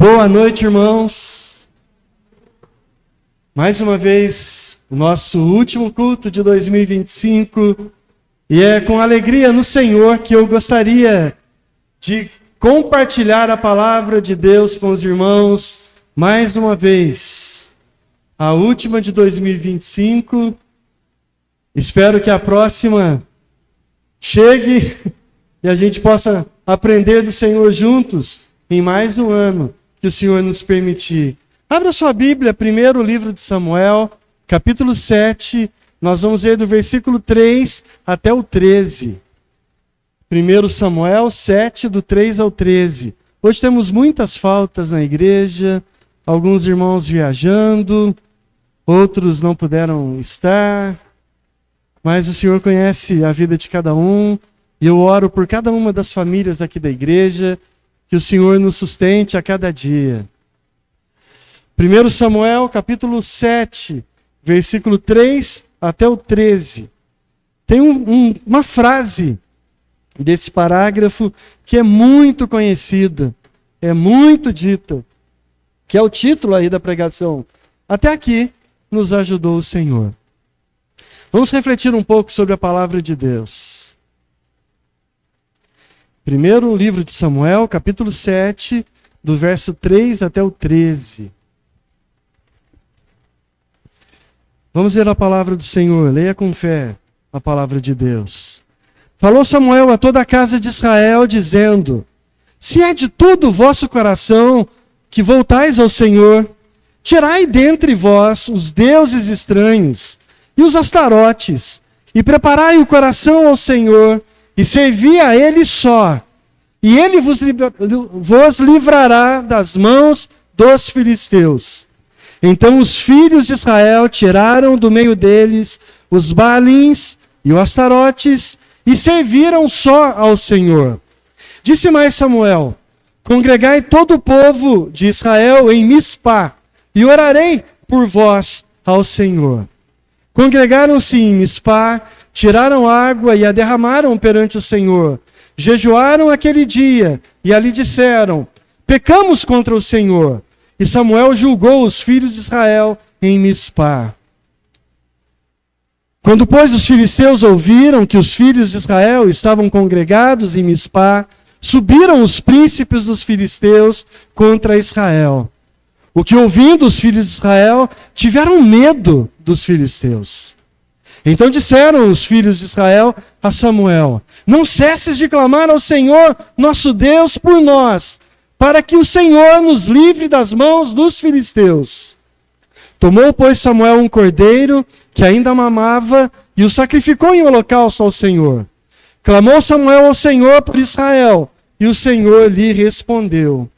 Boa noite, irmãos. Mais uma vez, o nosso último culto de 2025. E é com alegria no Senhor que eu gostaria de compartilhar a palavra de Deus com os irmãos mais uma vez. A última de 2025. Espero que a próxima chegue e a gente possa aprender do Senhor juntos em mais um ano que o Senhor nos permitir. Abra sua Bíblia, primeiro livro de Samuel, capítulo 7, nós vamos ler do versículo 3 até o 13. 1 Samuel 7, do 3 ao 13. Hoje temos muitas faltas na igreja, alguns irmãos viajando, outros não puderam estar, mas o Senhor conhece a vida de cada um, e eu oro por cada uma das famílias aqui da igreja, que o Senhor nos sustente a cada dia. 1 Samuel, capítulo 7, versículo 3 até o 13. Tem uma frase desse parágrafo que é muito conhecida, é muito dita, que é o título aí da pregação. Até aqui nos ajudou o Senhor. Vamos refletir um pouco sobre a palavra de Deus. Primeiro livro de Samuel, capítulo 7, do verso 3 até o 13. Vamos ler a palavra do Senhor, leia com fé a palavra de Deus. Falou Samuel a toda a casa de Israel, dizendo: se é de todo o vosso coração que voltais ao Senhor, tirai dentre vós os deuses estranhos e os astarotes, e preparai o coração ao Senhor, e servi a Ele só, e Ele vos livrará das mãos dos filisteus. Então os filhos de Israel tiraram do meio deles os Baalins e os Astarotes, e serviram só ao Senhor. Disse mais Samuel: congregai todo o povo de Israel em Mispá, e orarei por vós ao Senhor. Congregaram-se em Mispá, tiraram água e a derramaram perante o Senhor. Jejuaram aquele dia e ali disseram: pecamos contra o Senhor. E Samuel julgou os filhos de Israel em Mispá. Quando, pois, os filisteus ouviram que os filhos de Israel estavam congregados em Mispá, subiram os príncipes dos filisteus contra Israel. O que, ouvindo os filhos de Israel, tiveram medo dos filisteus. Então disseram os filhos de Israel a Samuel: não cesses de clamar ao Senhor, nosso Deus, por nós, para que o Senhor nos livre das mãos dos filisteus. Tomou, pois, Samuel um cordeiro que ainda mamava e o sacrificou em holocausto ao Senhor. Clamou Samuel ao Senhor por Israel, e o Senhor lhe respondeu.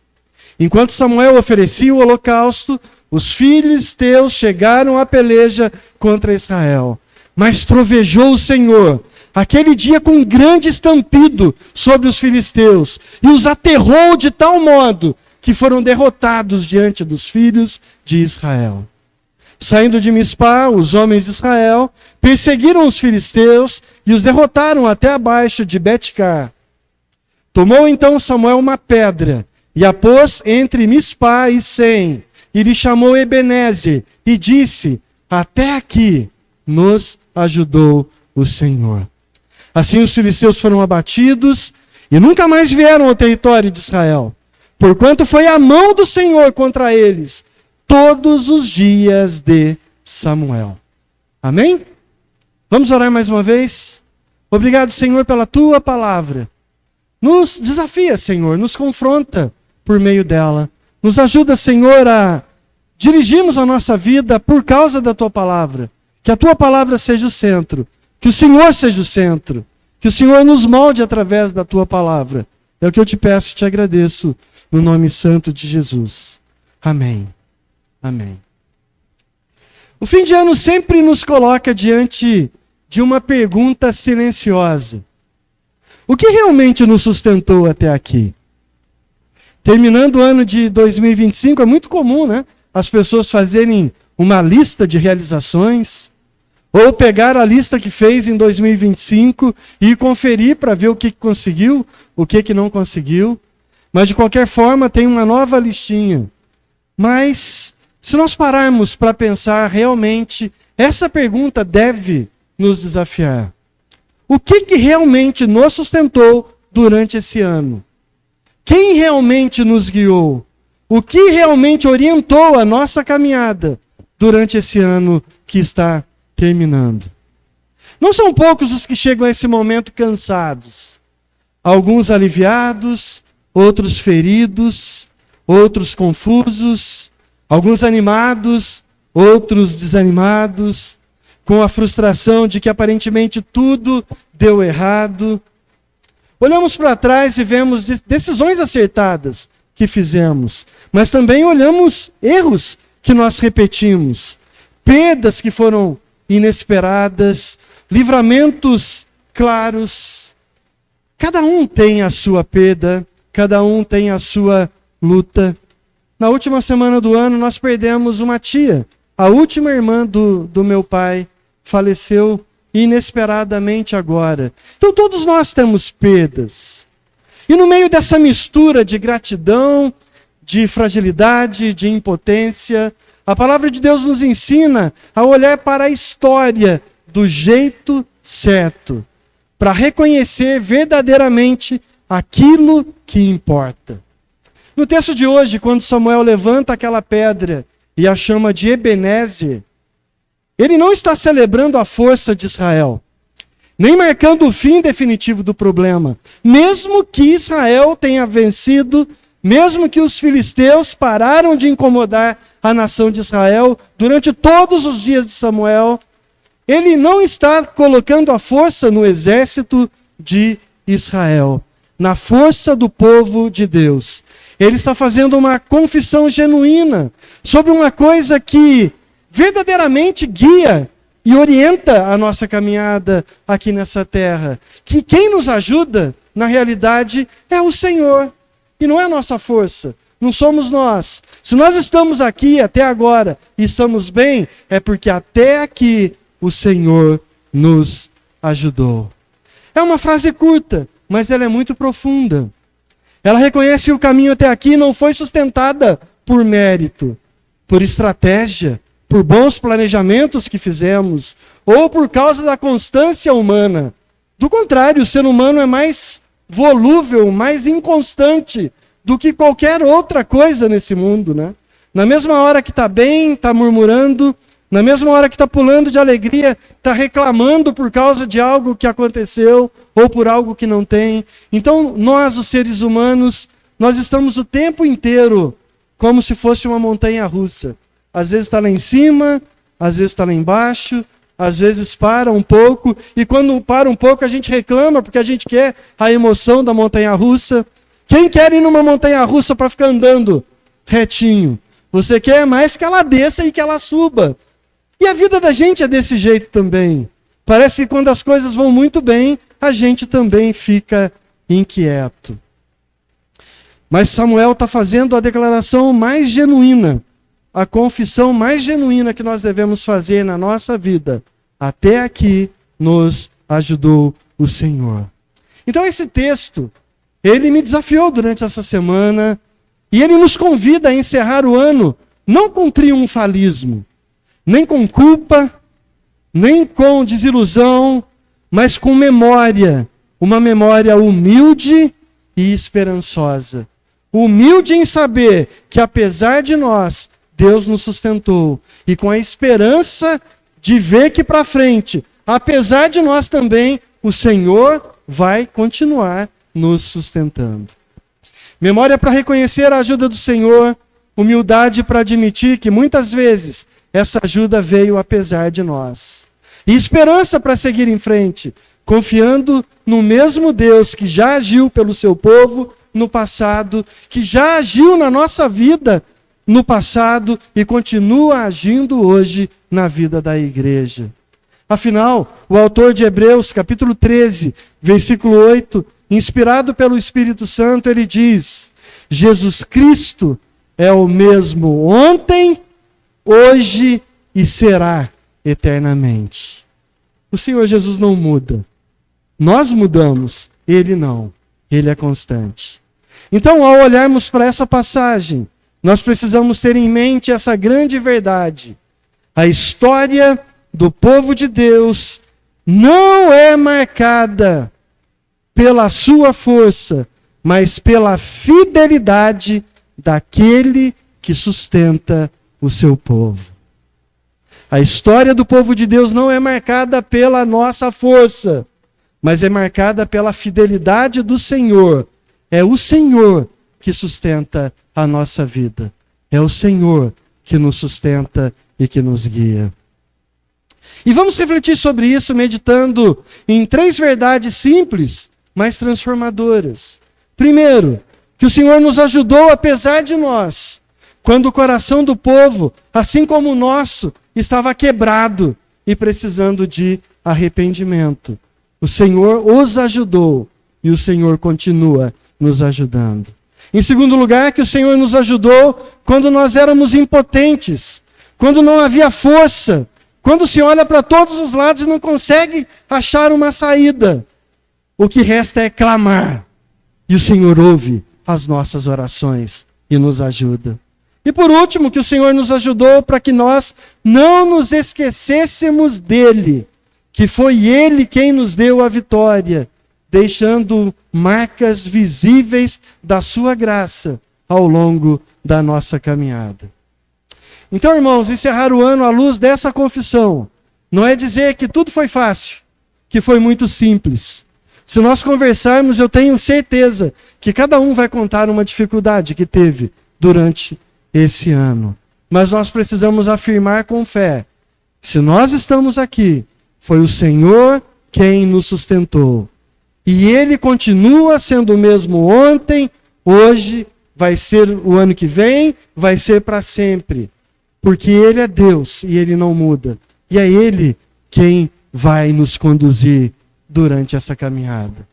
Enquanto Samuel oferecia o holocausto, os filisteus chegaram à peleja contra Israel. Mas trovejou o Senhor aquele dia com um grande estampido sobre os filisteus, e os aterrou de tal modo que foram derrotados diante dos filhos de Israel. Saindo de Mispá, os homens de Israel perseguiram os filisteus e os derrotaram até abaixo de Betcar. Tomou então Samuel uma pedra e a pôs entre Mispá e Sem, e lhe chamou Ebenezer, e disse: até aqui nos ajudou o Senhor. Assim os filisteus foram abatidos e nunca mais vieram ao território de Israel, porquanto foi a mão do Senhor contra eles todos os dias de Samuel. Amém? Vamos orar mais uma vez? Obrigado, Senhor, pela tua palavra. Nos desafia, Senhor, nos confronta por meio dela. Nos ajuda, Senhor, a dirigirmos a nossa vida por causa da tua palavra. Que a tua palavra seja o centro, que o Senhor seja o centro, que o Senhor nos molde através da tua palavra. É o que eu te peço e te agradeço, no nome santo de Jesus. Amém. Amém. O fim de ano sempre nos coloca diante de uma pergunta silenciosa. O que realmente nos sustentou até aqui? Terminando o ano de 2025, é muito comum, né? As pessoas fazerem uma lista de realizações, ou pegar a lista que fez em 2025 e conferir para ver o que conseguiu, o que não conseguiu. Mas de qualquer forma tem uma nova listinha. Mas se nós pararmos para pensar realmente, essa pergunta deve nos desafiar. O que realmente nos sustentou durante esse ano? Quem realmente nos guiou? O que realmente orientou a nossa caminhada durante esse ano que está terminando? Não são poucos os que chegam a esse momento cansados. Alguns aliviados, outros feridos, outros confusos, alguns animados, outros desanimados, com a frustração de que aparentemente tudo deu errado. Olhamos para trás e vemos decisões acertadas que fizemos, mas também olhamos erros que nós repetimos, perdas que foram inesperadas, livramentos claros. Cada um tem a sua perda, cada um tem a sua luta. Na última semana do ano, nós perdemos uma tia, a última irmã do meu pai, faleceu inesperadamente agora. Então todos nós temos perdas. E no meio dessa mistura de gratidão, de fragilidade, de impotência, a palavra de Deus nos ensina a olhar para a história do jeito certo, para reconhecer verdadeiramente aquilo que importa. No texto de hoje, quando Samuel levanta aquela pedra e a chama de Ebenezer, ele não está celebrando a força de Israel, nem marcando o fim definitivo do problema. Mesmo que Israel tenha vencido, mesmo que os filisteus pararam de incomodar a nação de Israel durante todos os dias de Samuel, ele não está colocando a força no exército de Israel, na força do povo de Deus. Ele está fazendo uma confissão genuína sobre uma coisa que verdadeiramente guia e orienta a nossa caminhada aqui nessa terra. Que quem nos ajuda, na realidade, é o Senhor. E não é a nossa força. Não somos nós. Se nós estamos aqui até agora e estamos bem, é porque até aqui o Senhor nos ajudou. É uma frase curta, mas ela é muito profunda. Ela reconhece que o caminho até aqui não foi sustentada por mérito, por estratégia, por bons planejamentos que fizemos, ou por causa da constância humana. Do contrário, o ser humano é mais volúvel, mais inconstante do que qualquer outra coisa nesse mundo, né? Na mesma hora que está bem, está murmurando. Na mesma hora que está pulando de alegria, está reclamando por causa de algo que aconteceu ou por algo que não tem. Então, nós, os seres humanos, nós estamos o tempo inteiro como se fosse uma montanha-russa. Às vezes está lá em cima, às vezes está lá embaixo, às vezes para um pouco. E quando para um pouco, a gente reclama porque a gente quer a emoção da montanha-russa. Quem quer ir numa montanha-russa para ficar andando retinho? Você quer mais que ela desça e que ela suba. E a vida da gente é desse jeito também. Parece que quando as coisas vão muito bem, a gente também fica inquieto. Mas Samuel está fazendo a declaração mais genuína, a confissão mais genuína que nós devemos fazer na nossa vida. Até aqui nos ajudou o Senhor. Então esse texto, ele me desafiou durante essa semana e ele nos convida a encerrar o ano não com triunfalismo, nem com culpa, nem com desilusão, mas com memória. Uma memória humilde e esperançosa. Humilde em saber que apesar de nós, Deus nos sustentou. E com a esperança de ver que para frente, apesar de nós também, o Senhor vai continuar nos sustentando. Memória para reconhecer a ajuda do Senhor, humildade para admitir que muitas vezes essa ajuda veio apesar de nós. E esperança para seguir em frente, confiando no mesmo Deus que já agiu pelo seu povo no passado, que já agiu na nossa vida no passado e continua agindo hoje na vida da igreja. Afinal, o autor de Hebreus, capítulo 13, versículo 8, inspirado pelo Espírito Santo, ele diz: Jesus Cristo é o mesmo ontem, hoje e será eternamente. O Senhor Jesus não muda. Nós mudamos, Ele não. Ele é constante. Então, ao olharmos para essa passagem, nós precisamos ter em mente essa grande verdade. A história do povo de Deus não é marcada pela sua força, mas pela fidelidade daquele que sustenta o seu povo. A história do povo de Deus não é marcada pela nossa força, mas é marcada pela fidelidade do Senhor. É o Senhor que sustenta a nossa vida. É o Senhor que nos sustenta e que nos guia. E vamos refletir sobre isso meditando em 3 verdades simples, mas transformadoras. Primeiro, que o Senhor nos ajudou apesar de nós, quando o coração do povo, assim como o nosso, estava quebrado e precisando de arrependimento. O Senhor os ajudou e o Senhor continua nos ajudando. Em segundo lugar, que o Senhor nos ajudou quando nós éramos impotentes, quando não havia força, quando se olha para todos os lados e não consegue achar uma saída. O que resta é clamar. E o Senhor ouve as nossas orações e nos ajuda. E por último, que o Senhor nos ajudou para que nós não nos esquecêssemos dele, que foi ele quem nos deu a vitória, deixando marcas visíveis da sua graça ao longo da nossa caminhada. Então, irmãos, encerrar o ano à luz dessa confissão não é dizer que tudo foi fácil, que foi muito simples. Se nós conversarmos, eu tenho certeza que cada um vai contar uma dificuldade que teve durante esse ano. Mas nós precisamos afirmar com fé: se nós estamos aqui, foi o Senhor quem nos sustentou. E Ele continua sendo o mesmo ontem, hoje, vai ser o ano que vem, vai ser para sempre. Porque Ele é Deus e Ele não muda. E é Ele quem vai nos conduzir durante essa caminhada.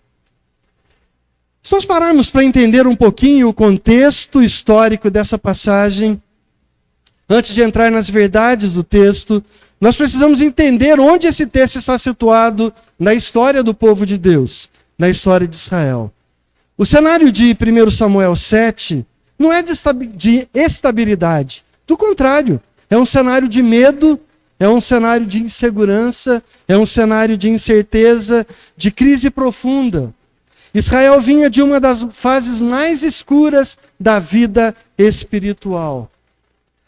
Se nós pararmos para entender um pouquinho o contexto histórico dessa passagem, antes de entrar nas verdades do texto, nós precisamos entender onde esse texto está situado na história do povo de Deus, na história de Israel. O cenário de 1 Samuel 7 não é de estabilidade. Do contrário, é um cenário de medo, é um cenário de insegurança, é um cenário de incerteza, de crise profunda. Israel vinha de uma das fases mais escuras da vida espiritual.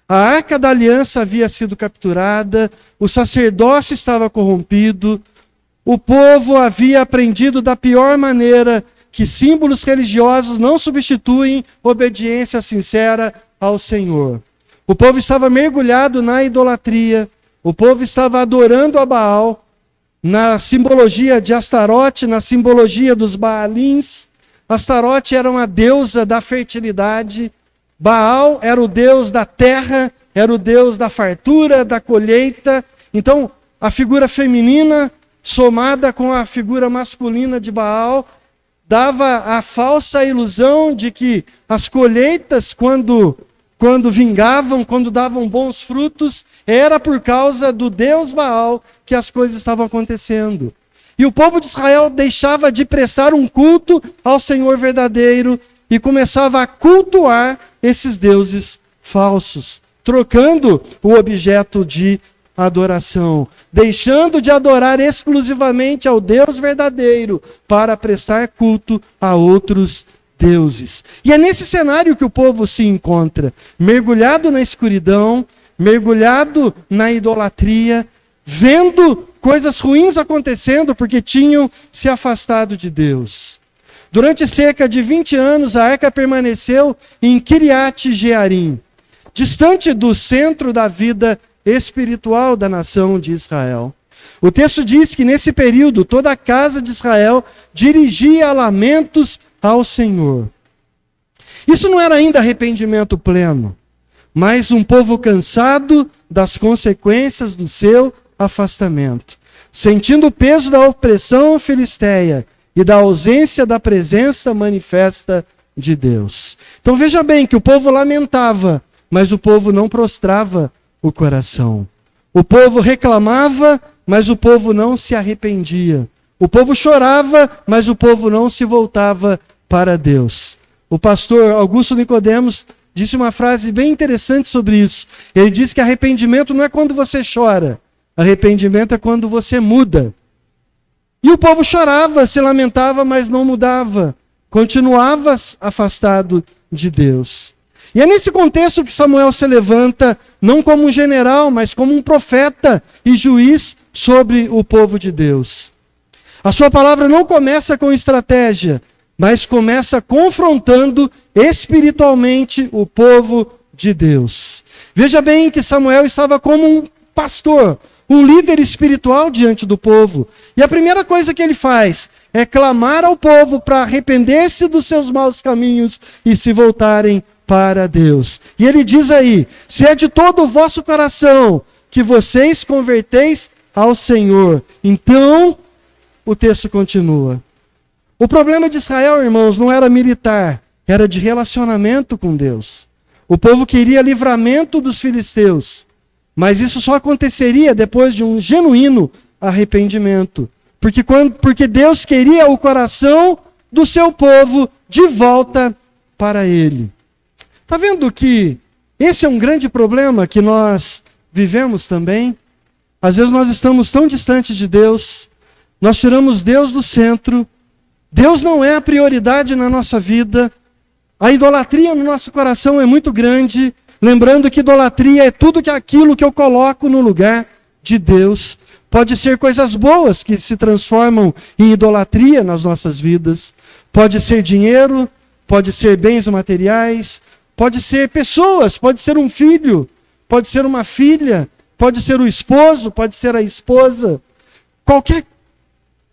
A Arca da Aliança havia sido capturada, o sacerdócio estava corrompido, o povo havia aprendido da pior maneira que símbolos religiosos não substituem obediência sincera ao Senhor. O povo estava mergulhado na idolatria, o povo estava adorando a Baal, na simbologia de Astarote, na simbologia dos Baalins. Astarote era uma deusa da fertilidade, Baal era o deus da terra, era o deus da fartura, da colheita. Então, a figura feminina, somada com a figura masculina de Baal, dava a falsa ilusão de que as colheitas, quando vingavam, quando davam bons frutos, era por causa do Deus Baal que as coisas estavam acontecendo. E o povo de Israel deixava de prestar um culto ao Senhor verdadeiro e começava a cultuar esses deuses falsos, trocando o objeto de adoração, deixando de adorar exclusivamente ao Deus verdadeiro para prestar culto a outros deuses. E é nesse cenário que o povo se encontra, mergulhado na escuridão, mergulhado na idolatria, vendo coisas ruins acontecendo porque tinham se afastado de Deus. Durante cerca de 20 anos, a arca permaneceu em Kiriat Jearim, distante do centro da vida espiritual da nação de Israel. O texto diz que nesse período toda a casa de Israel dirigia lamentos ao Senhor. Isso não era ainda arrependimento pleno, mas um povo cansado das consequências do seu afastamento, sentindo o peso da opressão filisteia e da ausência da presença manifesta de Deus. Então veja bem que o povo lamentava, mas o povo não prostrava o coração. O povo reclamava, mas o povo não se arrependia. O povo chorava, mas o povo não se voltava para Deus. o pastor Augusto Nicodemos disse uma frase bem interessante sobre isso. Ele disse que arrependimento não é quando você chora, arrependimento é quando você muda. E o povo chorava, se lamentava, mas não mudava. Continuava afastado de Deus. E é nesse contexto que Samuel se levanta, não como um general, mas como um profeta e juiz sobre o povo de Deus. A sua palavra não começa com estratégia, mas começa confrontando espiritualmente o povo de Deus. Veja bem que Samuel estava como um pastor, um líder espiritual diante do povo. E a primeira coisa que ele faz é clamar ao povo para arrepender-se dos seus maus caminhos e se voltarem para Deus. E ele diz aí: se é de todo o vosso coração que vocês converteis ao Senhor. Então, o texto continua. O problema de Israel, irmãos, não era militar, era de relacionamento com Deus. O povo queria livramento dos filisteus, mas isso só aconteceria depois de um genuíno arrependimento. Porque Deus queria o coração do seu povo de volta para Ele. Está vendo que esse é um grande problema que nós vivemos também? Às vezes nós estamos tão distantes de Deus, nós tiramos Deus do centro, Deus não é a prioridade na nossa vida, a idolatria no nosso coração é muito grande, lembrando que idolatria é tudo aquilo que eu coloco no lugar de Deus. Pode ser coisas boas que se transformam em idolatria nas nossas vidas, pode ser dinheiro, pode ser bens materiais, pode ser pessoas, pode ser um filho, pode ser uma filha, pode ser o esposo, pode ser a esposa. Qualquer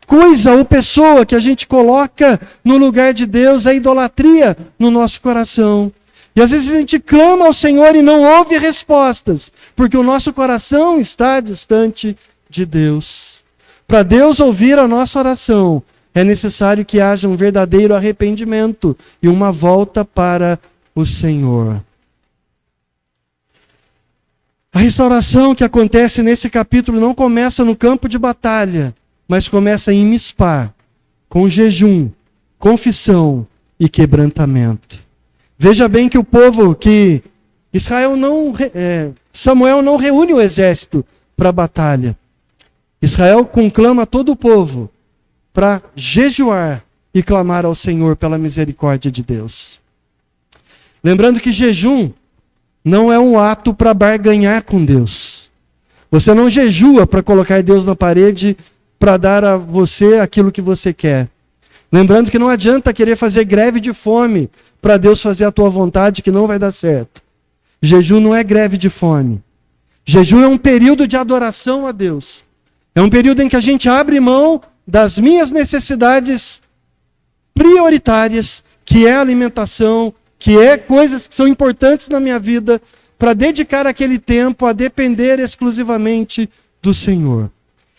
coisa ou pessoa que a gente coloca no lugar de Deus é idolatria no nosso coração. E às vezes a gente clama ao Senhor e não ouve respostas, porque o nosso coração está distante de Deus. Para Deus ouvir a nossa oração, é necessário que haja um verdadeiro arrependimento e uma volta para o Senhor. A restauração que acontece nesse capítulo não começa no campo de batalha, mas começa em Mispá, com jejum, confissão e quebrantamento. Veja bem que o povo, que Samuel não reúne o exército para a batalha. Israel conclama todo o povo para jejuar e clamar ao Senhor pela misericórdia de Deus. Lembrando que jejum não é um ato para barganhar com Deus. Você não jejua para colocar Deus na parede para dar a você aquilo que você quer. Lembrando que não adianta querer fazer greve de fome para Deus fazer a tua vontade, que não vai dar certo. Jejum não é greve de fome. Jejum é um período de adoração a Deus. É um período em que a gente abre mão das minhas necessidades prioritárias, que é a alimentação, que é coisas que são importantes na minha vida, para dedicar aquele tempo a depender exclusivamente do Senhor.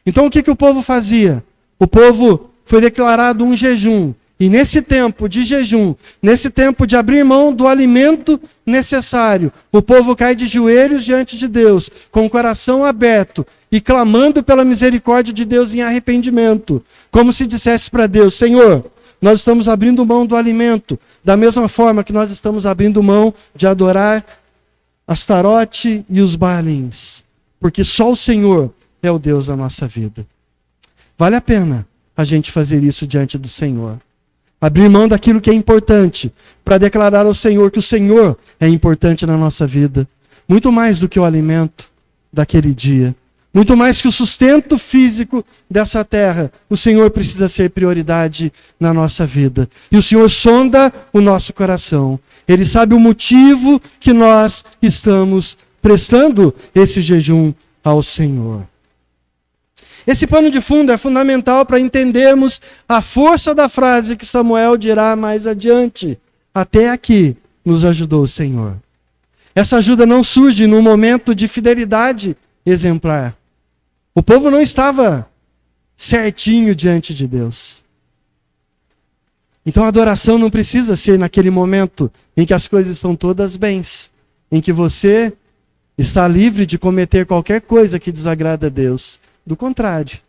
Então o que o povo fazia? O povo foi declarado um jejum. E nesse tempo de jejum, nesse tempo de abrir mão do alimento necessário, o povo cai de joelhos diante de Deus, com o coração aberto e clamando pela misericórdia de Deus em arrependimento. Como se dissesse para Deus: Senhor, nós estamos abrindo mão do alimento, da mesma forma que nós estamos abrindo mão de adorar Astarote e os Baalins, porque só o Senhor é o Deus da nossa vida. Vale a pena a gente fazer isso diante do Senhor. Abrir mão daquilo que é importante, para declarar ao Senhor que o Senhor é importante na nossa vida. Muito mais do que o alimento daquele dia. Muito mais que o sustento físico dessa terra. O Senhor precisa ser prioridade na nossa vida. E o Senhor sonda o nosso coração. Ele sabe o motivo que nós estamos prestando esse jejum ao Senhor. Esse pano de fundo é fundamental para entendermos a força da frase que Samuel dirá mais adiante. Até aqui nos ajudou o Senhor. Essa ajuda não surge num momento de fidelidade exemplar. O povo não estava certinho diante de Deus. Então a adoração não precisa ser naquele momento em que as coisas estão todas bens, em que você está livre de cometer qualquer coisa que desagrada a Deus. Do contrário,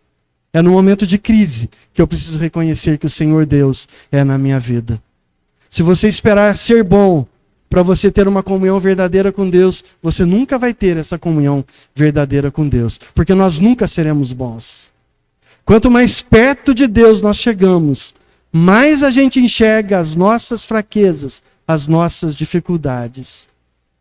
é no momento de crise que eu preciso reconhecer que o Senhor Deus é na minha vida. Se você esperar ser bom para você ter uma comunhão verdadeira com Deus, você nunca vai ter essa comunhão verdadeira com Deus, porque nós nunca seremos bons. Quanto mais perto de Deus nós chegamos, mais a gente enxerga as nossas fraquezas, as nossas dificuldades.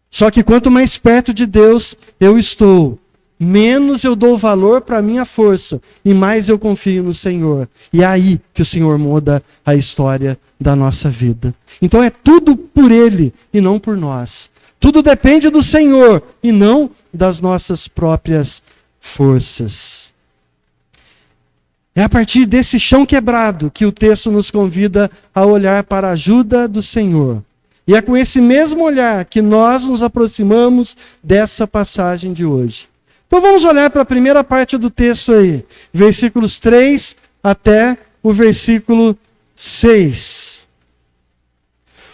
Só que quanto mais perto de Deus eu estou, menos eu dou valor para a minha força e mais eu confio no Senhor. E é aí que o Senhor muda a história da nossa vida. Então é tudo por Ele e não por nós. Tudo depende do Senhor e não das nossas próprias forças. É a partir desse chão quebrado que o texto nos convida a olhar para a ajuda do Senhor. E é com esse mesmo olhar que nós nos aproximamos dessa passagem de hoje. Então vamos olhar para a primeira parte do texto aí, versículos 3 até o versículo 6.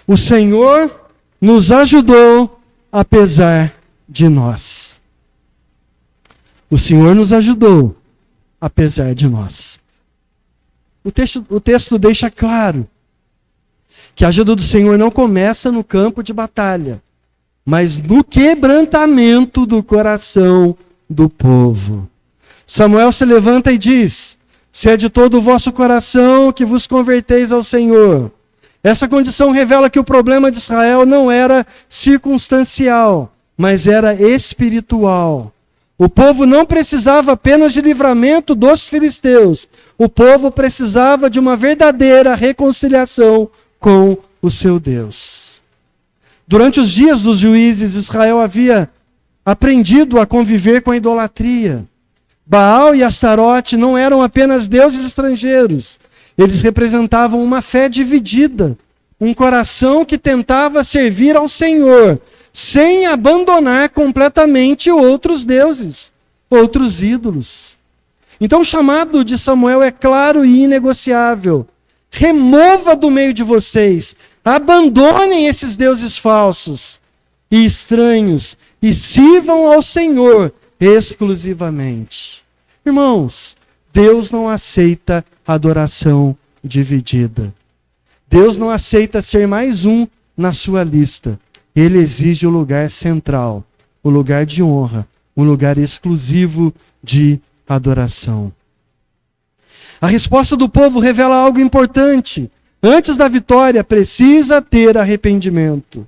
O Senhor nos ajudou apesar de nós. O Senhor nos ajudou apesar de nós. O texto deixa claro que a ajuda do Senhor não começa no campo de batalha, mas no quebrantamento do coração do povo. Samuel se levanta e diz: se é de todo o vosso coração que vos converteis ao Senhor. Essa condição revela que o problema de Israel não era circunstancial, mas era espiritual. O povo não precisava apenas de livramento dos filisteus. O povo precisava de uma verdadeira reconciliação com o seu Deus. Durante os dias dos juízes, Israel havia aprendido a conviver com a idolatria. Baal e Astarote não eram apenas deuses estrangeiros. Eles representavam uma fé dividida, um coração que tentava servir ao Senhor, sem abandonar completamente outros deuses, outros ídolos. Então o chamado de Samuel é claro e inegociável. Remova do meio de vocês, abandonem esses deuses falsos e estranhos e sirvam ao Senhor exclusivamente. Irmãos, Deus não aceita adoração dividida. Deus não aceita ser mais um na sua lista. Ele exige o lugar central, o lugar de honra, um lugar exclusivo de adoração. A resposta do povo revela algo importante. Antes da vitória, precisa ter arrependimento.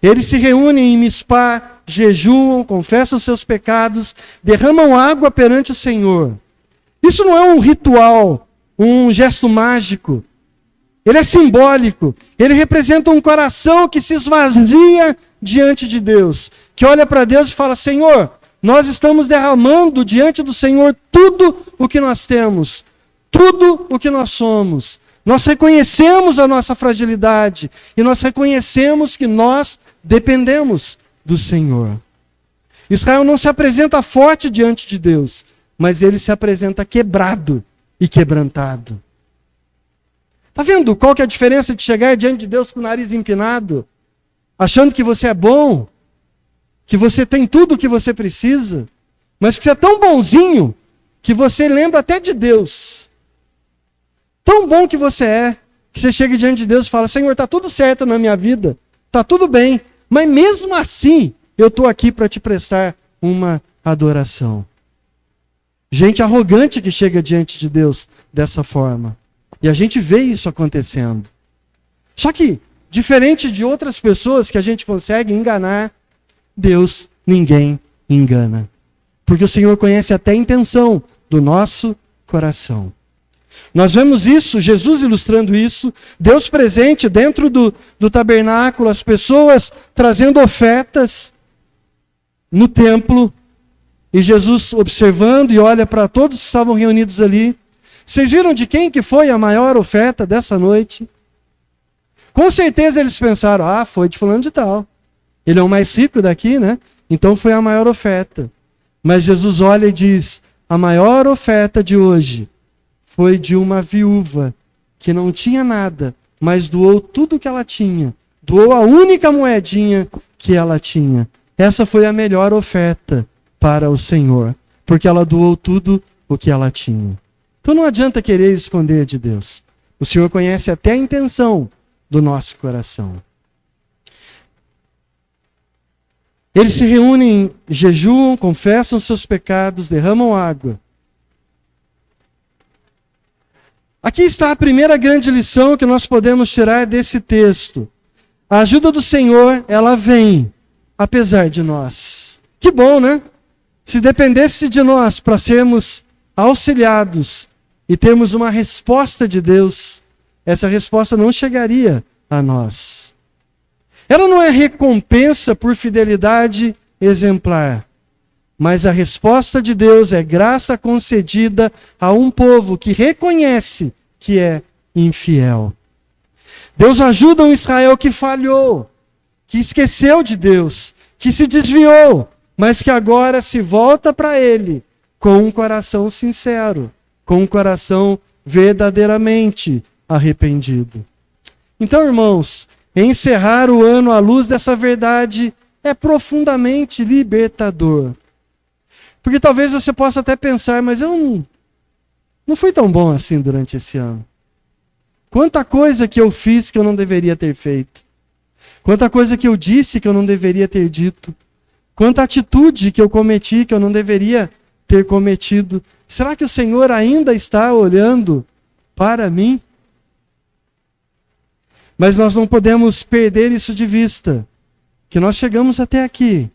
Eles se reúnem em Mispá, jejuam, confessam seus pecados, derramam água perante o Senhor. Isso não é um ritual, um gesto mágico. Ele é simbólico. Ele representa um coração que se esvazia diante de Deus, que olha para Deus e fala: Senhor, nós estamos derramando diante do Senhor tudo o que nós temos, tudo o que nós somos. Nós reconhecemos a nossa fragilidade e nós reconhecemos que nós dependemos do Senhor. Israel não se apresenta forte diante de Deus, mas ele se apresenta quebrado e quebrantado. Está vendo qual que é a diferença de chegar diante de Deus com o nariz empinado, achando que você é bom, que você tem tudo o que você precisa, mas que você é tão bonzinho que você lembra até de Deus. Tão bom que você chega diante de Deus e fala: Senhor, está tudo certo na minha vida, está tudo bem, mas mesmo assim eu estou aqui para te prestar uma adoração. Gente arrogante que chega diante de Deus dessa forma. E a gente vê isso acontecendo. Só que, diferente de outras pessoas que a gente consegue enganar, Deus ninguém engana. Porque o Senhor conhece até a intenção do nosso coração. Nós vemos isso, Jesus ilustrando isso, Deus presente dentro do tabernáculo, as pessoas trazendo ofertas no templo, e Jesus observando e olha para todos que estavam reunidos ali. Vocês viram de quem que foi a maior oferta dessa noite? Com certeza eles pensaram: foi de fulano de tal. Ele é o mais rico daqui, né? Então foi a maior oferta. Mas Jesus olha e diz: a maior oferta de hoje foi de uma viúva que não tinha nada, mas doou tudo o que ela tinha. Doou a única moedinha que ela tinha. Essa foi a melhor oferta para o Senhor, porque ela doou tudo o que ela tinha. Então não adianta querer esconder de Deus. O Senhor conhece até a intenção do nosso coração. Eles se reúnem, jejuam, confessam seus pecados, derramam água. Aqui está a primeira grande lição que nós podemos tirar desse texto. A ajuda do Senhor, ela vem, apesar de nós. Que bom, né? Se dependesse de nós para sermos auxiliados e termos uma resposta de Deus, essa resposta não chegaria a nós. Ela não é recompensa por fidelidade exemplar, mas a resposta de Deus é graça concedida a um povo que reconhece que é infiel. Deus ajuda um Israel que falhou, que esqueceu de Deus, que se desviou, mas que agora se volta para Ele com um coração sincero, com um coração verdadeiramente arrependido. Então, irmãos, encerrar o ano à luz dessa verdade é profundamente libertador. Porque talvez você possa até pensar, mas eu não fui tão bom assim durante esse ano. Quanta coisa que eu fiz que eu não deveria ter feito. Quanta coisa que eu disse que eu não deveria ter dito. Quanta atitude que eu cometi que eu não deveria ter cometido. Será que o Senhor ainda está olhando para mim? Mas nós não podemos perder isso de vista. Que nós chegamos até aqui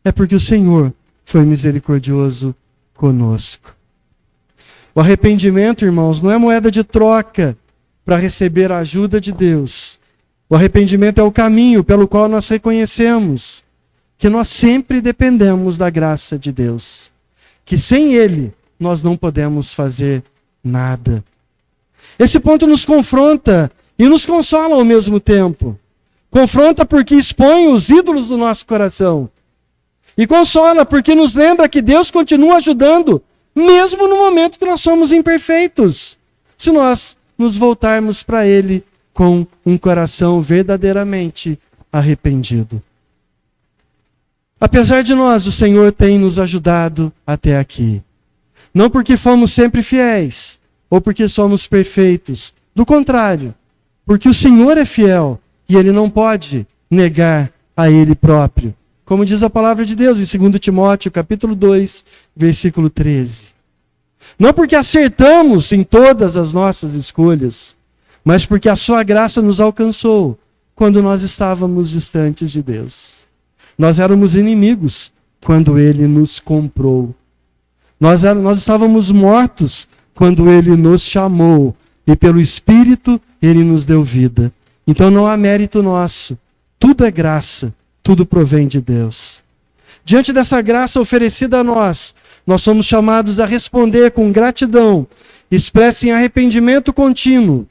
é porque o Senhor foi misericordioso conosco. O arrependimento, irmãos, não é moeda de troca para receber a ajuda de Deus. O arrependimento é o caminho pelo qual nós reconhecemos que nós sempre dependemos da graça de Deus. Que sem Ele nós não podemos fazer nada. Esse ponto nos confronta e nos consola ao mesmo tempo. Confronta porque expõe os ídolos do nosso coração. E consola porque nos lembra que Deus continua ajudando, mesmo no momento que nós somos imperfeitos. Se nós nos voltarmos para Ele com um coração verdadeiramente arrependido. Apesar de nós, o Senhor tem nos ajudado até aqui. Não porque fomos sempre fiéis, ou porque somos perfeitos. Do contrário, porque o Senhor é fiel e Ele não pode negar a Ele próprio. Como diz a palavra de Deus em 2 Timóteo, capítulo 2, versículo 13. Não porque acertamos em todas as nossas escolhas, mas porque a sua graça nos alcançou quando nós estávamos distantes de Deus. Nós éramos inimigos quando Ele nos comprou. Nós estávamos mortos quando Ele nos chamou e pelo Espírito Ele nos deu vida. Então não há mérito nosso. Tudo é graça. Tudo provém de Deus. Diante dessa graça oferecida a nós, nós somos chamados a responder com gratidão, expressa em arrependimento contínuo,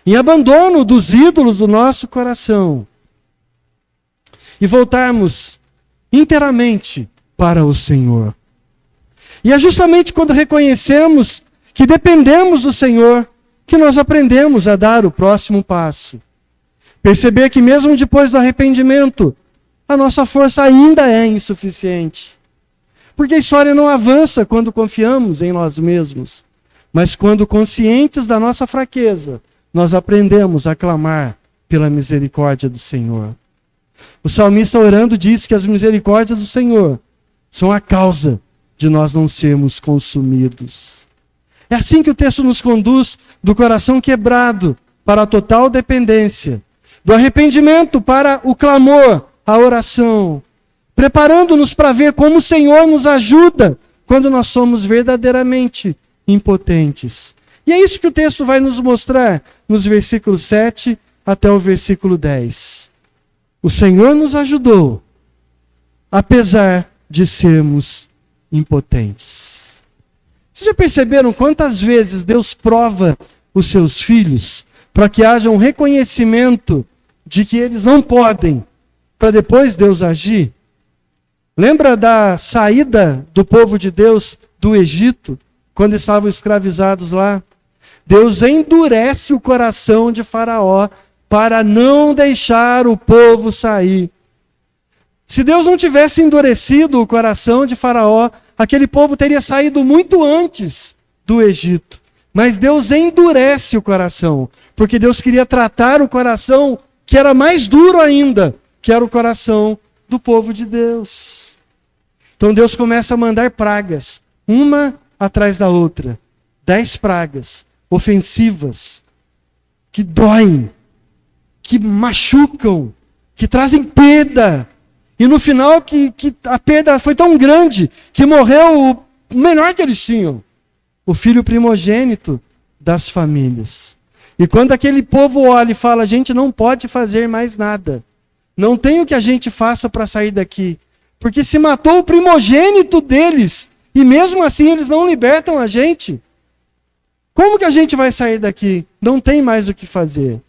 em abandono dos ídolos do nosso coração e voltarmos inteiramente para o Senhor. E é justamente quando reconhecemos que dependemos do Senhor que nós aprendemos a dar o próximo passo. Perceber que mesmo depois do arrependimento, a nossa força ainda é insuficiente. Porque a história não avança quando confiamos em nós mesmos, mas quando conscientes da nossa fraqueza, nós aprendemos a clamar pela misericórdia do Senhor. O salmista orando diz que as misericórdias do Senhor são a causa de nós não sermos consumidos. É assim que o texto nos conduz do coração quebrado para a total dependência, do arrependimento para o clamor, a oração, preparando-nos para ver como o Senhor nos ajuda quando nós somos verdadeiramente impotentes. E é isso que o texto vai nos mostrar nos versículos 7 até o versículo 10. O Senhor nos ajudou, apesar de sermos impotentes. Vocês já perceberam quantas vezes Deus prova os seus filhos para que haja um reconhecimento de que eles não podem, para depois Deus agir? Lembra da saída do povo de Deus do Egito, quando estavam escravizados lá? Deus endurece o coração de Faraó para não deixar o povo sair. Se Deus não tivesse endurecido o coração de Faraó, aquele povo teria saído muito antes do Egito. Mas Deus endurece o coração, porque Deus queria tratar o coração que era mais duro ainda, que era o coração do povo de Deus. Então Deus começa a mandar pragas, uma atrás da outra. 10 pragas ofensivas, que doem, que machucam, que trazem perda. E no final que a perda foi tão grande que morreu o menor que eles tinham, o filho primogênito das famílias. E quando aquele povo olha e fala, a gente não pode fazer mais nada, não tem o que a gente faça para sair daqui, porque se matou o primogênito deles, e mesmo assim eles não libertam a gente, como que a gente vai sair daqui? Não tem mais o que fazer.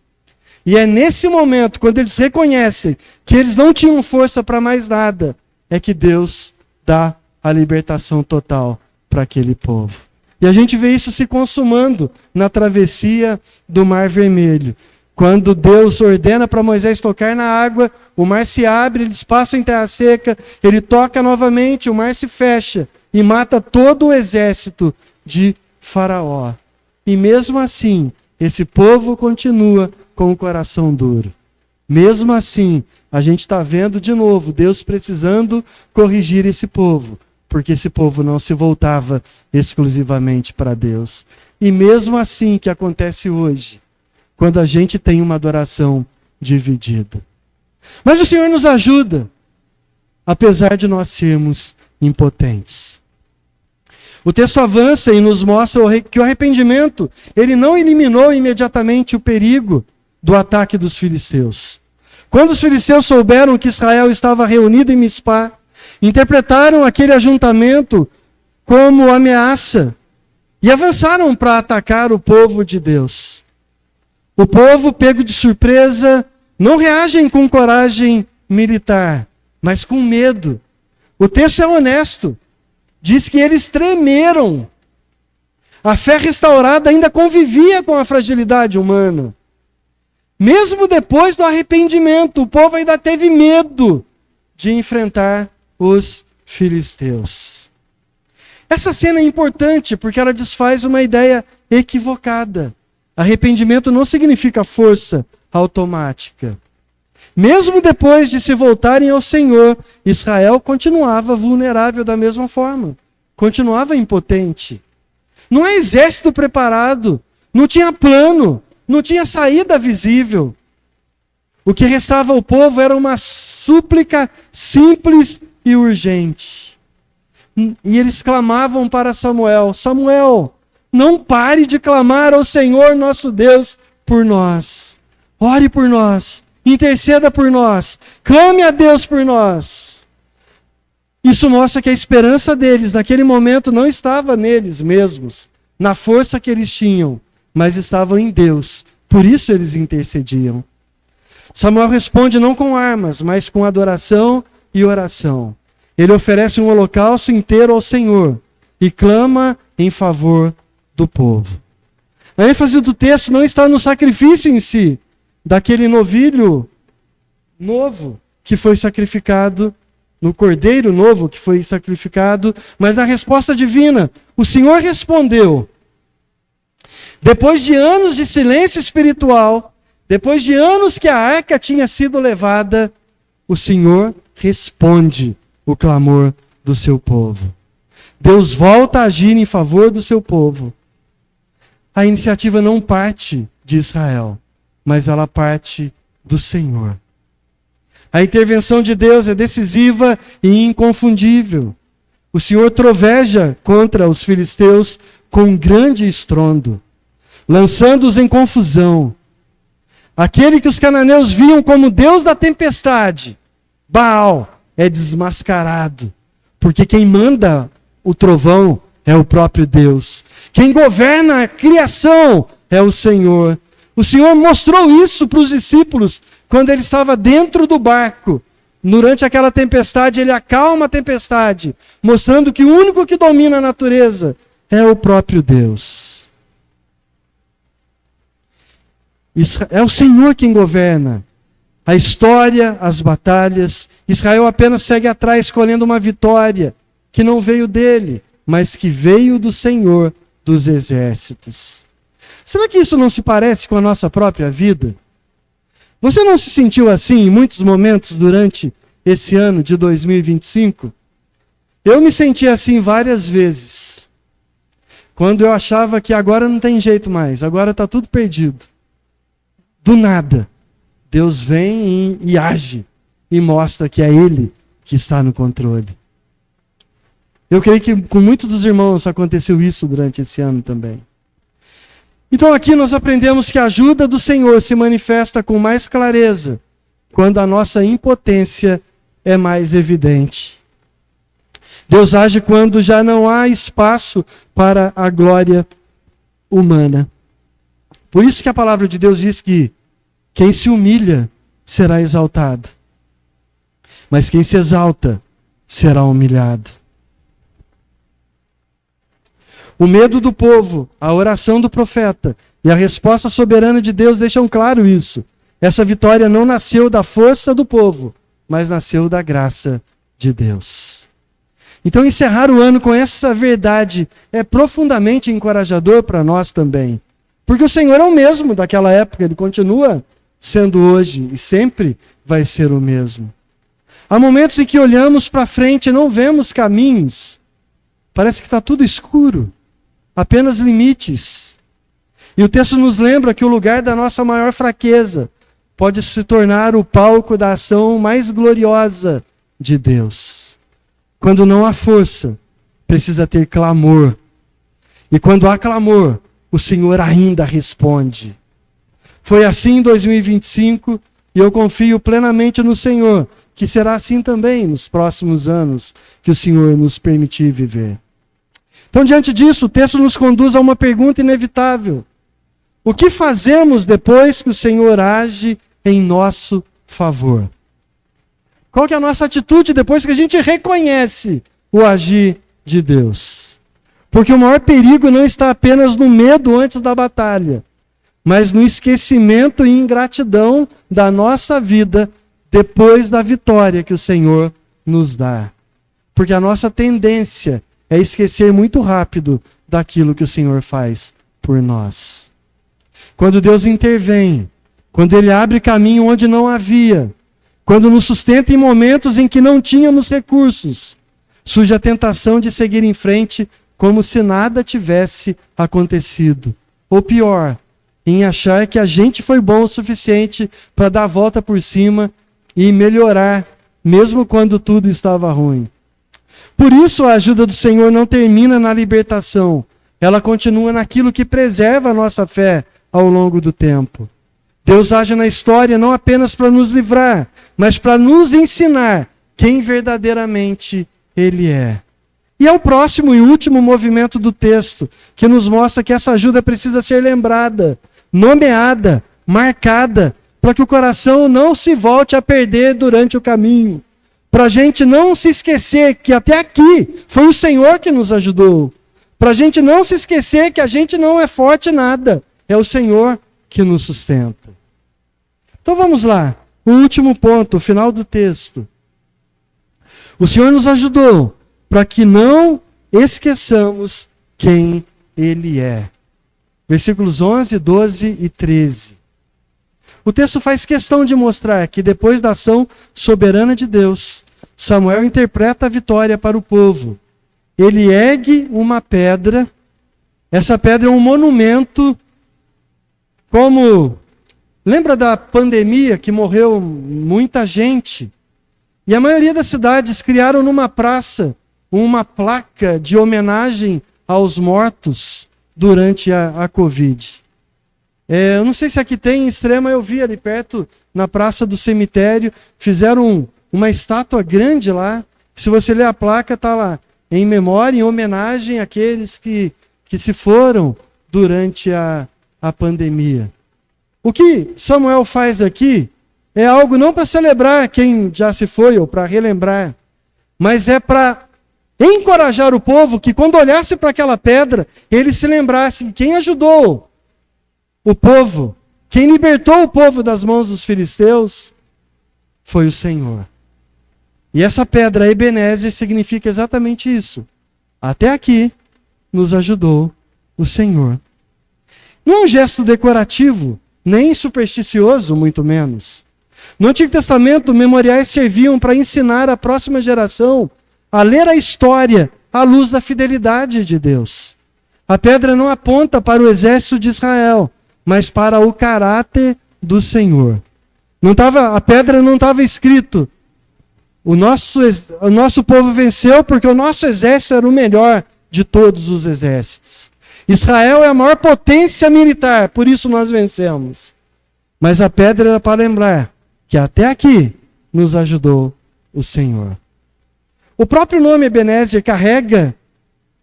E é nesse momento, quando eles reconhecem que eles não tinham força para mais nada, é que Deus dá a libertação total para aquele povo. E a gente vê isso se consumando na travessia do Mar Vermelho. Quando Deus ordena para Moisés tocar na água, o mar se abre, eles passam em terra seca, ele toca novamente, o mar se fecha e mata todo o exército de Faraó. E mesmo assim, esse povo continua com o coração duro. Mesmo assim, a gente está vendo de novo Deus precisando corrigir esse povo, porque esse povo não se voltava exclusivamente para Deus. E mesmo assim que acontece hoje, quando a gente tem uma adoração dividida. Mas o Senhor nos ajuda, apesar de nós sermos impotentes. O texto avança e nos mostra que o arrependimento, ele não eliminou imediatamente o perigo do ataque dos filisteus. Quando os filisteus souberam que Israel estava reunido em Mispá, interpretaram aquele ajuntamento como ameaça e avançaram para atacar o povo de Deus. O povo, pego de surpresa, não reagem com coragem militar, mas com medo. O texto é honesto. Diz que eles tremeram. A fé restaurada ainda convivia com a fragilidade humana. Mesmo depois do arrependimento, o povo ainda teve medo de enfrentar os filisteus. Essa cena é importante porque ela desfaz uma ideia equivocada. Arrependimento não significa força automática. Mesmo depois de se voltarem ao Senhor, Israel continuava vulnerável da mesma forma. Continuava impotente. Não há exército preparado, não tinha plano, não tinha saída visível. O que restava ao povo era uma súplica simples e urgente. E eles clamavam para Samuel: Samuel, não pare de clamar ao Senhor nosso Deus por nós. Ore por nós. Interceda por nós, clame a Deus por nós. Isso mostra que a esperança deles naquele momento não estava neles mesmos, na força que eles tinham, mas estava em Deus. Por isso eles intercediam. Samuel responde não com armas, mas com adoração e oração. Ele oferece um holocausto inteiro ao Senhor e clama em favor do povo. A ênfase do texto não está no sacrifício em si, daquele novilho novo que foi sacrificado, no cordeiro novo que foi sacrificado, mas na resposta divina. O Senhor respondeu. Depois de anos de silêncio espiritual, depois de anos que a arca tinha sido levada, o Senhor responde o clamor do seu povo. Deus volta a agir em favor do seu povo. A iniciativa não parte de Israel, mas ela parte do Senhor. A intervenção de Deus é decisiva e inconfundível. O Senhor troveja contra os filisteus com grande estrondo, lançando-os em confusão. Aquele que os cananeus viam como Deus da tempestade, Baal, é desmascarado, porque quem manda o trovão é o próprio Deus. Quem governa a criação é o Senhor. O Senhor mostrou isso para os discípulos quando ele estava dentro do barco. Durante aquela tempestade, ele acalma a tempestade, mostrando que o único que domina a natureza é o próprio Deus. É o Senhor quem governa a história, as batalhas. Israel apenas segue atrás, escolhendo uma vitória que não veio dele, mas que veio do Senhor dos exércitos. Será que isso não se parece com a nossa própria vida? Você não se sentiu assim em muitos momentos durante esse ano de 2025? Eu me senti assim várias vezes. Quando eu achava que agora não tem jeito mais, agora está tudo perdido. Do nada, Deus vem e age e mostra que é Ele que está no controle. Eu creio que com muitos dos irmãos aconteceu isso durante esse ano também. Então aqui nós aprendemos que a ajuda do Senhor se manifesta com mais clareza quando a nossa impotência é mais evidente. Deus age quando já não há espaço para a glória humana. Por isso que a palavra de Deus diz que quem se humilha será exaltado, mas quem se exalta será humilhado. O medo do povo, a oração do profeta e a resposta soberana de Deus deixam claro isso. Essa vitória não nasceu da força do povo, mas nasceu da graça de Deus. Então encerrar o ano com essa verdade é profundamente encorajador para nós também. Porque o Senhor é o mesmo daquela época, Ele continua sendo hoje e sempre vai ser o mesmo. Há momentos em que olhamos para frente e não vemos caminhos. Parece que está tudo escuro. Apenas limites. E o texto nos lembra que o lugar da nossa maior fraqueza pode se tornar o palco da ação mais gloriosa de Deus. Quando não há força, precisa ter clamor. E quando há clamor, o Senhor ainda responde. Foi assim em 2025 e eu confio plenamente no Senhor, que será assim também nos próximos anos que o Senhor nos permitir viver. Então, diante disso, o texto nos conduz a uma pergunta inevitável. O que fazemos depois que o Senhor age em nosso favor? Qual que é a nossa atitude depois que a gente reconhece o agir de Deus? Porque o maior perigo não está apenas no medo antes da batalha, mas no esquecimento e ingratidão da nossa vida depois da vitória que o Senhor nos dá. Porque a nossa tendência é esquecer muito rápido daquilo que o Senhor faz por nós. Quando Deus intervém, quando Ele abre caminho onde não havia, quando nos sustenta em momentos em que não tínhamos recursos, surge a tentação de seguir em frente como se nada tivesse acontecido. Ou pior, em achar que a gente foi bom o suficiente para dar a volta por cima e melhorar, mesmo quando tudo estava ruim. Por isso a ajuda do Senhor não termina na libertação. Ela continua naquilo que preserva a nossa fé ao longo do tempo. Deus age na história não apenas para nos livrar, mas para nos ensinar quem verdadeiramente Ele é. E é o próximo e último movimento do texto que nos mostra que essa ajuda precisa ser lembrada, nomeada, marcada, para que o coração não se volte a perder durante o caminho. Para a gente não se esquecer que até aqui foi o Senhor que nos ajudou. Para a gente não se esquecer que a gente não é forte em nada. É o Senhor que nos sustenta. Então vamos lá. O último ponto, o final do texto. O Senhor nos ajudou para que não esqueçamos quem Ele é. Versículos 11, 12 e 13. O texto faz questão de mostrar que depois da ação soberana de Deus, Samuel interpreta a vitória para o povo. Ele ergue uma pedra, essa pedra é um monumento, como... Lembra da pandemia que morreu muita gente? E a maioria das cidades criaram numa praça uma placa de homenagem aos mortos durante a Covid. Eu não sei se aqui tem, em Extrema eu vi ali perto, na praça do cemitério, fizeram uma estátua grande lá. Se você ler a placa, está lá, em memória, em homenagem àqueles que se foram durante a pandemia. O que Samuel faz aqui é algo não para celebrar quem já se foi ou para relembrar, mas é para encorajar o povo que quando olhasse para aquela pedra, ele se lembrasse que quem ajudou o povo, quem libertou o povo das mãos dos filisteus, foi o Senhor. E essa pedra, Ebenezer, significa exatamente isso. Até aqui nos ajudou o Senhor. Não é um gesto decorativo, nem supersticioso, muito menos. No Antigo Testamento, memoriais serviam para ensinar a próxima geração a ler a história à luz da fidelidade de Deus. A pedra não aponta para o exército de Israel, mas para o caráter do Senhor. A pedra não estava escrito: o nosso povo venceu porque o nosso exército era o melhor de todos os exércitos. Israel é a maior potência militar, por isso nós vencemos. Mas a pedra era para lembrar que até aqui nos ajudou o Senhor. O próprio nome Ebenezer carrega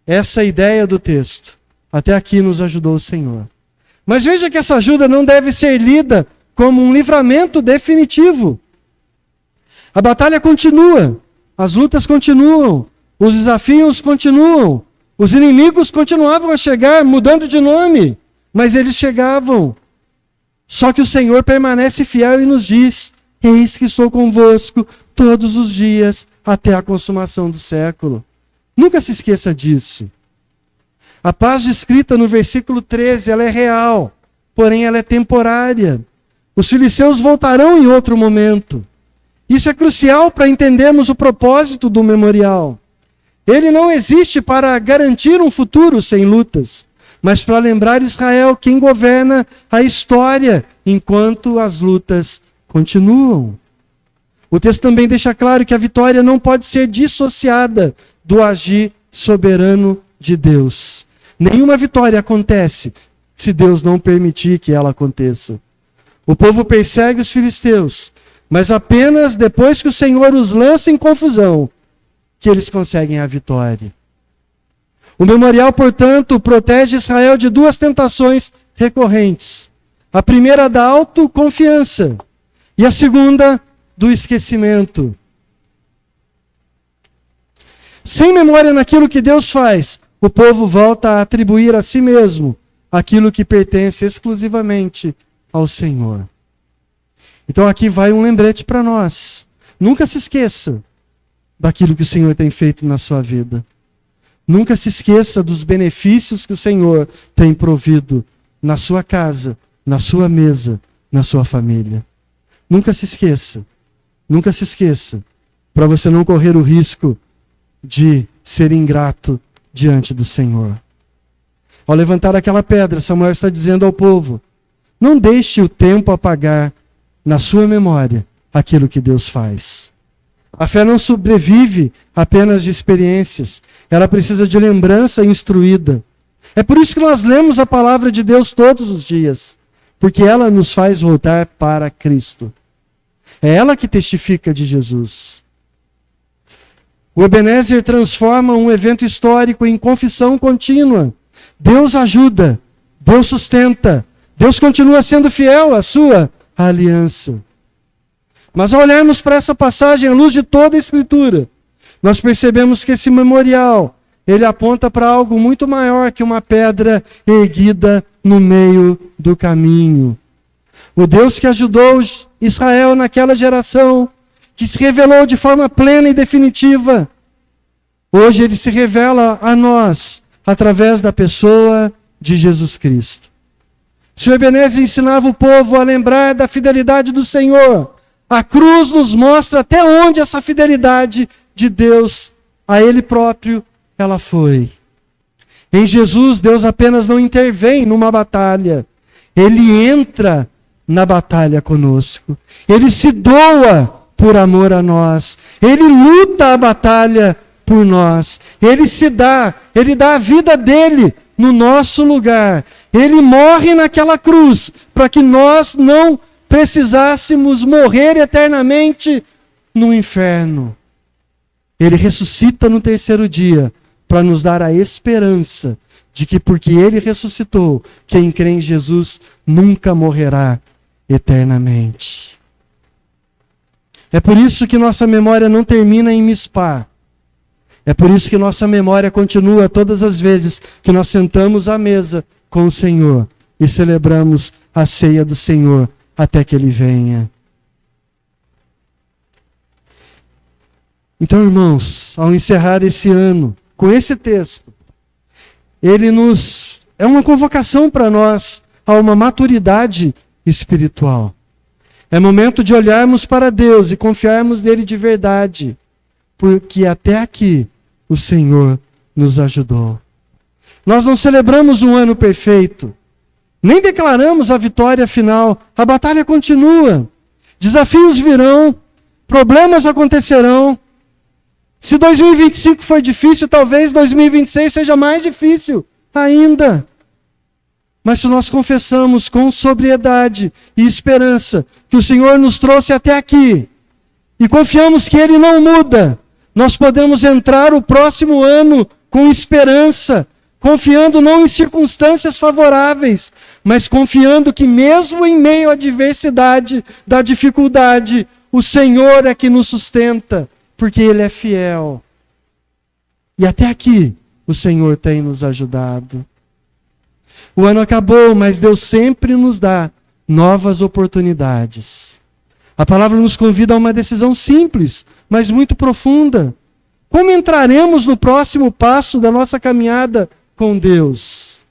essa ideia do texto. Até aqui nos ajudou o Senhor. Mas veja que essa ajuda não deve ser lida como um livramento definitivo. A batalha continua, as lutas continuam, os desafios continuam, os inimigos continuavam a chegar, mudando de nome, mas eles chegavam. Só que o Senhor permanece fiel e nos diz: eis que estou convosco todos os dias até a consumação do século. Nunca se esqueça disso. A paz descrita no versículo 13, ela é real, porém ela é temporária. Os filisteus voltarão em outro momento. Isso é crucial para entendermos o propósito do memorial. Ele não existe para garantir um futuro sem lutas, mas para lembrar Israel quem governa a história enquanto as lutas continuam. O texto também deixa claro que a vitória não pode ser dissociada do agir soberano de Deus. Nenhuma vitória acontece se Deus não permitir que ela aconteça. O povo persegue os filisteus, mas apenas depois que o Senhor os lança em confusão, que eles conseguem a vitória. O memorial, portanto, protege Israel de duas tentações recorrentes. A primeira da autoconfiança e a segunda do esquecimento. Sem memória naquilo que Deus faz, o povo volta a atribuir a si mesmo aquilo que pertence exclusivamente ao Senhor. Então aqui vai um lembrete para nós. Nunca se esqueça daquilo que o Senhor tem feito na sua vida. Nunca se esqueça dos benefícios que o Senhor tem provido na sua casa, na sua mesa, na sua família. Nunca se esqueça. Nunca se esqueça, para você não correr o risco de ser ingrato diante do Senhor. Ao levantar aquela pedra, Samuel está dizendo ao povo: não deixe o tempo apagar na sua memória aquilo que Deus faz. A fé não sobrevive apenas de experiências, ela precisa de lembrança instruída. É por isso que nós lemos a palavra de Deus todos os dias, porque ela nos faz voltar para Cristo. É ela que testifica de Jesus. O Ebenezer transforma um evento histórico em confissão contínua. Deus ajuda, Deus sustenta, Deus continua sendo fiel à sua aliança. Mas ao olharmos para essa passagem à luz de toda a Escritura, nós percebemos que esse memorial, ele aponta para algo muito maior que uma pedra erguida no meio do caminho. O Deus que ajudou Israel naquela geração, que se revelou de forma plena e definitiva, hoje ele se revela a nós através da pessoa de Jesus Cristo. O Senhor Ebenezer ensinava o povo a lembrar da fidelidade do Senhor. A cruz nos mostra até onde essa fidelidade de Deus a Ele próprio ela foi. Em Jesus, Deus apenas não intervém numa batalha, Ele entra na batalha conosco. Ele se doa por amor a nós. Ele luta a batalha por nós. Ele dá a vida dele no nosso lugar. Ele morre naquela cruz para que nós não precisássemos morrer eternamente no inferno. Ele ressuscita no terceiro dia para nos dar a esperança de que porque ele ressuscitou, quem crê em Jesus nunca morrerá eternamente. É por isso que nossa memória não termina em Mispá. É por isso que nossa memória continua todas as vezes que nós sentamos à mesa com o Senhor e celebramos a ceia do Senhor até que Ele venha. Então, irmãos, ao encerrar esse ano com esse texto, ele é uma convocação para nós a uma maturidade espiritual. É momento de olharmos para Deus e confiarmos nele de verdade, porque até aqui o Senhor nos ajudou. Nós não celebramos um ano perfeito, nem declaramos a vitória final. A batalha continua. Desafios virão, problemas acontecerão. Se 2025 foi difícil, talvez 2026 seja mais difícil ainda. Mas se nós confessamos com sobriedade e esperança que o Senhor nos trouxe até aqui, e confiamos que Ele não muda, nós podemos entrar o próximo ano com esperança, confiando não em circunstâncias favoráveis, mas confiando que mesmo em meio à adversidade, da dificuldade, o Senhor é que nos sustenta, porque Ele é fiel. E até aqui o Senhor tem nos ajudado. O ano acabou, mas Deus sempre nos dá novas oportunidades. A palavra nos convida a uma decisão simples, mas muito profunda. Como entraremos no próximo passo da nossa caminhada com Deus?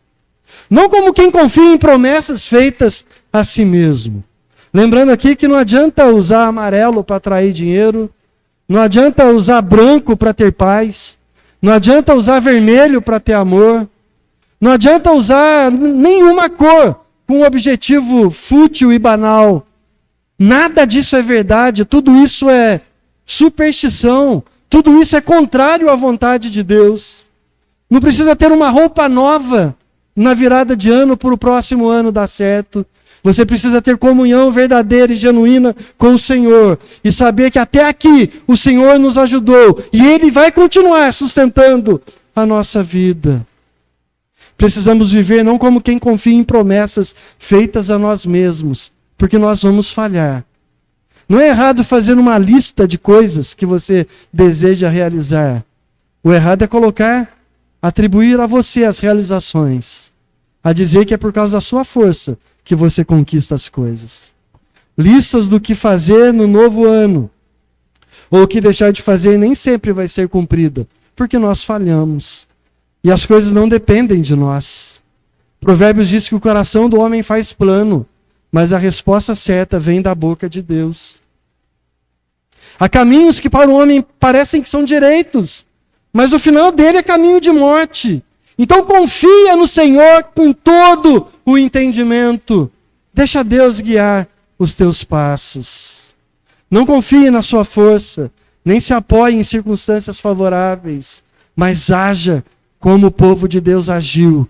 Não como quem confia em promessas feitas a si mesmo. Lembrando aqui que não adianta usar amarelo para atrair dinheiro, não adianta usar branco para ter paz, não adianta usar vermelho para ter amor, não adianta usar nenhuma cor com um objetivo fútil e banal. Nada disso é verdade, tudo isso é superstição, tudo isso é contrário à vontade de Deus. Não precisa ter uma roupa nova na virada de ano para o próximo ano dar certo. Você precisa ter comunhão verdadeira e genuína com o Senhor e saber que até aqui o Senhor nos ajudou e Ele vai continuar sustentando a nossa vida. Precisamos viver não como quem confia em promessas feitas a nós mesmos, porque nós vamos falhar. Não é errado fazer uma lista de coisas que você deseja realizar. O errado é atribuir a você as realizações, a dizer que é por causa da sua força que você conquista as coisas. Listas do que fazer no novo ano, ou o que deixar de fazer nem sempre vai ser cumprida, porque nós falhamos. E as coisas não dependem de nós. Provérbios diz que o coração do homem faz plano, mas a resposta certa vem da boca de Deus. Há caminhos que para o homem parecem que são direitos, mas o final dele é caminho de morte. Então confia no Senhor com todo o entendimento. Deixa Deus guiar os teus passos. Não confie na sua força, nem se apoie em circunstâncias favoráveis, mas haja como o povo de Deus agiu,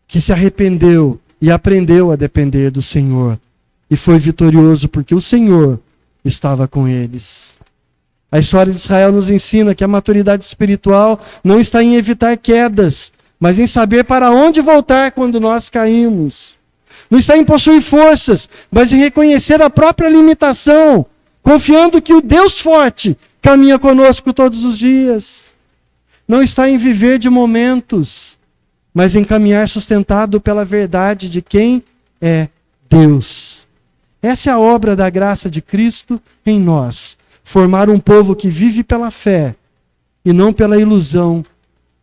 que se arrependeu e aprendeu a depender do Senhor. E foi vitorioso porque o Senhor estava com eles. A história de Israel nos ensina que a maturidade espiritual não está em evitar quedas, mas em saber para onde voltar quando nós caímos. Não está em possuir forças, mas em reconhecer a própria limitação, confiando que o Deus forte caminha conosco todos os dias. Não está em viver de momentos, mas em caminhar sustentado pela verdade de quem é Deus. Essa é a obra da graça de Cristo em nós. Formar um povo que vive pela fé e não pela ilusão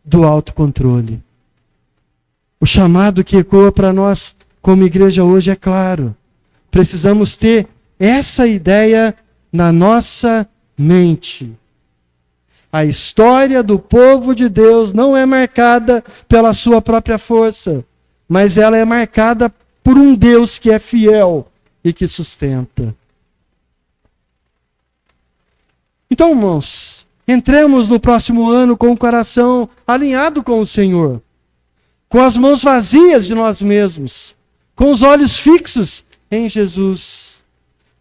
do autocontrole. O chamado que ecoa para nós como igreja hoje é claro. Precisamos ter essa ideia na nossa mente. A história do povo de Deus não é marcada pela sua própria força, mas ela é marcada por um Deus que é fiel e que sustenta. Então, irmãos, entremos no próximo ano com o coração alinhado com o Senhor, com as mãos vazias de nós mesmos, com os olhos fixos em Jesus.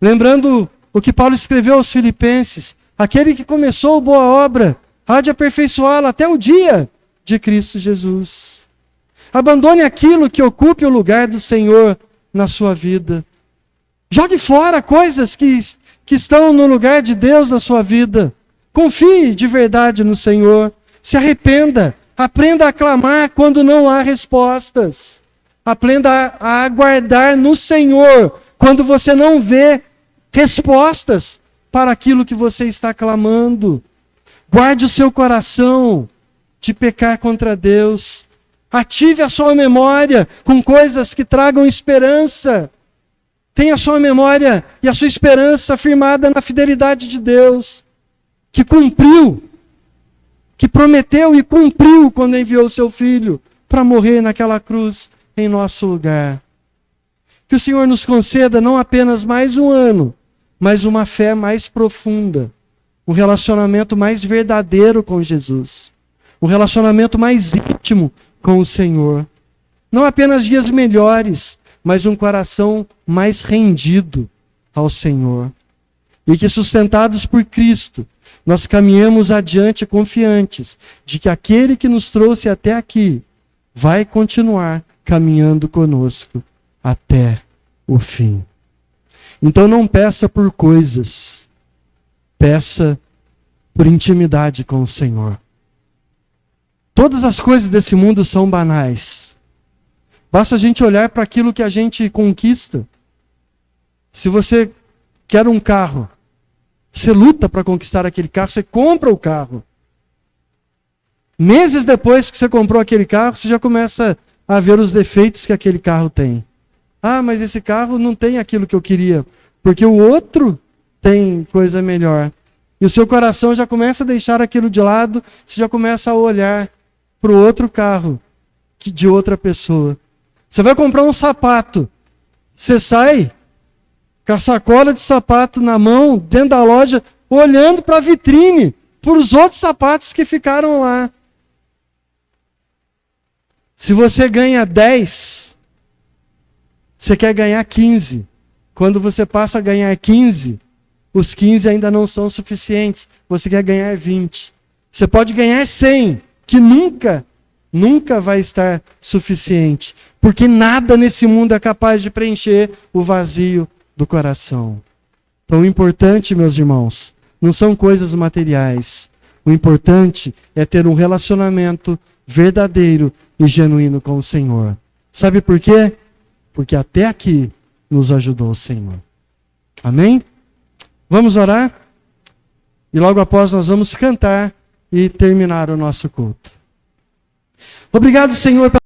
Lembrando o que Paulo escreveu aos Filipenses: aquele que começou a boa obra há de aperfeiçoá-la até o dia de Cristo Jesus. Abandone aquilo que ocupe o lugar do Senhor na sua vida. Jogue fora coisas que estão no lugar de Deus na sua vida. Confie de verdade no Senhor. Se arrependa. Aprenda a clamar quando não há respostas. Aprenda a aguardar no Senhor quando você não vê respostas para aquilo que você está clamando. Guarde o seu coração de pecar contra Deus. Ative a sua memória com coisas que tragam esperança. Tenha a sua memória e a sua esperança firmada na fidelidade de Deus, que cumpriu, que prometeu e cumpriu quando enviou o seu Filho para morrer naquela cruz em nosso lugar. Que o Senhor nos conceda não apenas mais um ano, mas uma fé mais profunda, um relacionamento mais verdadeiro com Jesus, um relacionamento mais íntimo com o Senhor. Não apenas dias melhores, mas um coração mais rendido ao Senhor. E que, sustentados por Cristo, nós caminhemos adiante confiantes de que aquele que nos trouxe até aqui vai continuar caminhando conosco até o fim. Então não peça por coisas, peça por intimidade com o Senhor. Todas as coisas desse mundo são banais. Basta a gente olhar para aquilo que a gente conquista. Se você quer um carro, você luta para conquistar aquele carro, você compra o carro. Meses depois que você comprou aquele carro, você já começa a ver os defeitos que aquele carro tem. Ah, mas esse carro não tem aquilo que eu queria, porque o outro tem coisa melhor. E o seu coração já começa a deixar aquilo de lado, você já começa a olhar para o outro carro de outra pessoa. Você vai comprar um sapato, você sai com a sacola de sapato na mão, dentro da loja, olhando para a vitrine, para os outros sapatos que ficaram lá. Se você ganha 10, você quer ganhar 15. Quando você passa a ganhar 15, os 15 ainda não são suficientes. Você quer ganhar 20. Você pode ganhar 100, que nunca vai estar suficiente. Porque nada nesse mundo é capaz de preencher o vazio do coração. Então o importante, meus irmãos, não são coisas materiais. O importante é ter um relacionamento verdadeiro e genuíno com o Senhor. Sabe por quê? Porque até aqui nos ajudou o Senhor. Amém? Vamos orar? E logo após nós vamos cantar e terminar o nosso culto. Obrigado, Senhor,